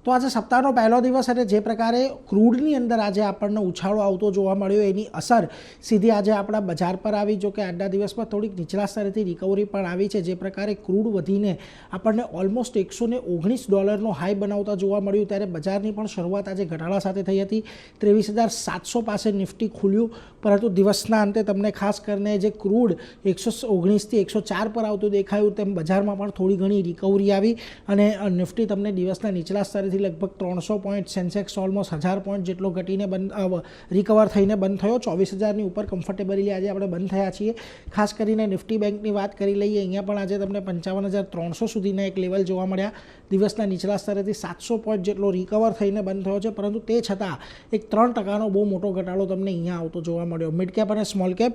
તો આજે સપ્તાહનો પહેલો દિવસ અને જે પ્રકારે ક્રૂડની અંદર આજે આપણને ઉછાળો આવતો જોવા મળ્યો એની અસર સીધી આજે આપણા બજાર પર આવી. જો કે આજના દિવસમાં થોડીક નીચલા સ્તરેથી રિકવરી પણ આવી છે. જે પ્રકારે ક્રૂડ વધીને આપણને ઓલમોસ્ટ $119 હાઈ બનાવતા જોવા મળ્યું ત્યારે બજારની પણ શરૂઆત આજે ઘટાડા સાથે થઈ હતી. 23,700 પાસે નિફ્ટી ખુલ્યું, પરંતુ દિવસના અંતે તમને ખાસ કરીને જે ક્રૂડ 119થી 104 પર આવતું દેખાયું તેમ બજારમાં પણ થોડી ઘણી રિકવરી આવી અને નિફ્ટી તમને દિવસના નીચલા સ્તરે લગભગ 300 પોઈન્ટ, સેન્સેક્સ ઓલમોસ્ટ 1000 પોઈન્ટ જેટલો ઘટીને રિકવર થઈને બંધ થયો. 24,000ની ઉપર કમ્ફર્ટેબલી આજે આપણે બંધ થયા છીએ. ખાસ કરીને નિફ્ટી બેંકની વાત કરી લઈએ, અહીંયા પણ આજે તમને 55,300 સુધીના એક લેવલ જોવા મળ્યા. દિવસના નીચલા સ્તરેથી 700 પોઈન્ટ જેટલો રિકવર થઈને બંધ થયો છે, પરંતુ તે છતાં એક 3%નો બહુ મોટો ઘટાડો તમને અહીંયા આવતો જોવા મળ્યો. મિડ કેપ અને small cap,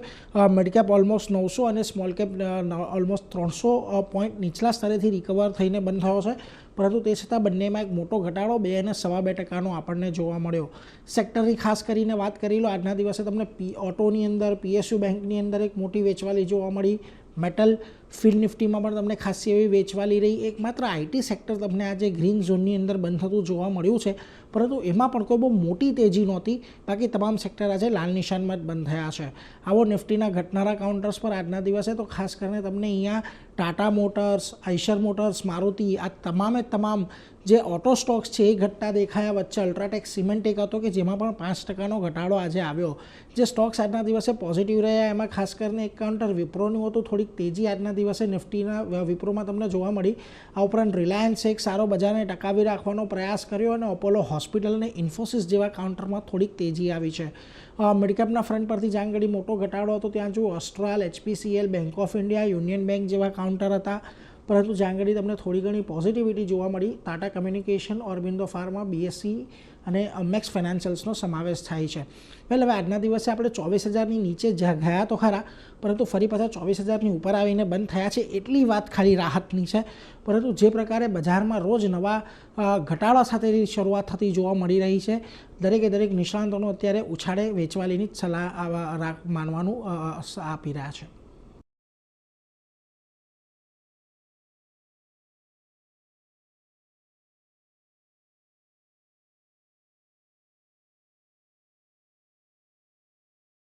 mid cap almost 900 અને સ્મોલ કેપ ઓલમોસ્ટ 300 પોઈન્ટ નીચલા સ્તરેથી રિકવર થઈને બંધ થયો છે, પરંતુ તે છતાં બંનેમાં એક મોટો ઘટાડો 2 અને 2.25% આપણને જોવા મળ્યો. સેક્ટરની ખાસ કરીને વાત કરી લો, આજના દિવસે તમને ઓટોની અંદર, પીએસયુ બેંકની અંદર એક મોટી વેચવાલી જોવા મળી. મેટલ, ફિન નિફ્ટીમાં પણ તમને ખાસી એવી વેચવાલી રહી. એકમાત્ર આઈટી સેક્ટર તમને આજે ગ્રીન ઝોનની અંદર બંધ થતું જોવા મળ્યું છે, પરંતુ એમાં પણ કોઈ બહુ મોટી તેજી નહોતી. બાકી તમામ સેક્ટર આજે લાલ નિશાનમાં જ બંધ થયા છે. આવો નિફ્ટીના ઘટનારા કાઉન્ટર્સ પર આજના દિવસે તો ખાસ કરીને તમને અહીંયા ટાટા મોટર્સ, આઈશર મોટર્સ, મારુતિ, આ તમામે તમામ જે ઓટો સ્ટોક્સ છે એ ઘટતા દેખાયા. વચ્ચે અલ્ટ્રાટેક સિમેન્ટ એક હતો કે જેમાં પણ 5%નો ઘટાડો આજે આવ્યો. જે સ્ટોક્સ આજના દિવસે પોઝિટિવ રહ્યા એમાં ખાસ કરીને એક કાઉન્ટર વિપ્રોનું હતું. થોડીક તેજી આજના દિવસે નિફ્ટીના વિપ્રોમાં તમને જોવા મળી. આ ઉપરાંત રિલાયન્સે એક સારો બજારને ટકાવી રાખવાનો પ્રયાસ કર્યો અને અપોલો હોસ્પિટલ અને ઇન્ફોસિસ જેવા કાઉન્ટરમાં થોડીક તેજી આવી છે. મિડકેપના ફ્રન્ટ પરથી જ્યાં આગળ મોટો ઘટાડો હતો ત્યાં જો Astral, HPCL, bank of India, union bank જેવા કાઉન્ટર હતા, પરંતુ જ્યાં આગળ તમને થોડી ઘણી પોઝિટિવિટી જોવા મળી. Tata communication, Aurobindo pharma, BSc અને મેક્સ ફાઇનાન્શિયલ્સનો સમાવેશ થાય છે. હવે આજના દિવસે આપણે 24,000ની નીચે ગયા તો ખરા, પરંતુ ફરી પાછા 24,000ની ઉપર આવીને બંધ થયા છે. એટલી વાત ખાલી રાહતની છે, પરંતુ જે પ્રકારે બજારમાં રોજ નવા ઘટાડા સાથેની શરૂઆત થતી જોવા મળી રહી છે, દરેક નિષ્ણાંતોનો અત્યારે ઉછાળે વેચવાલીની જ સલાહ માનવાનું આપી રહ્યા છે.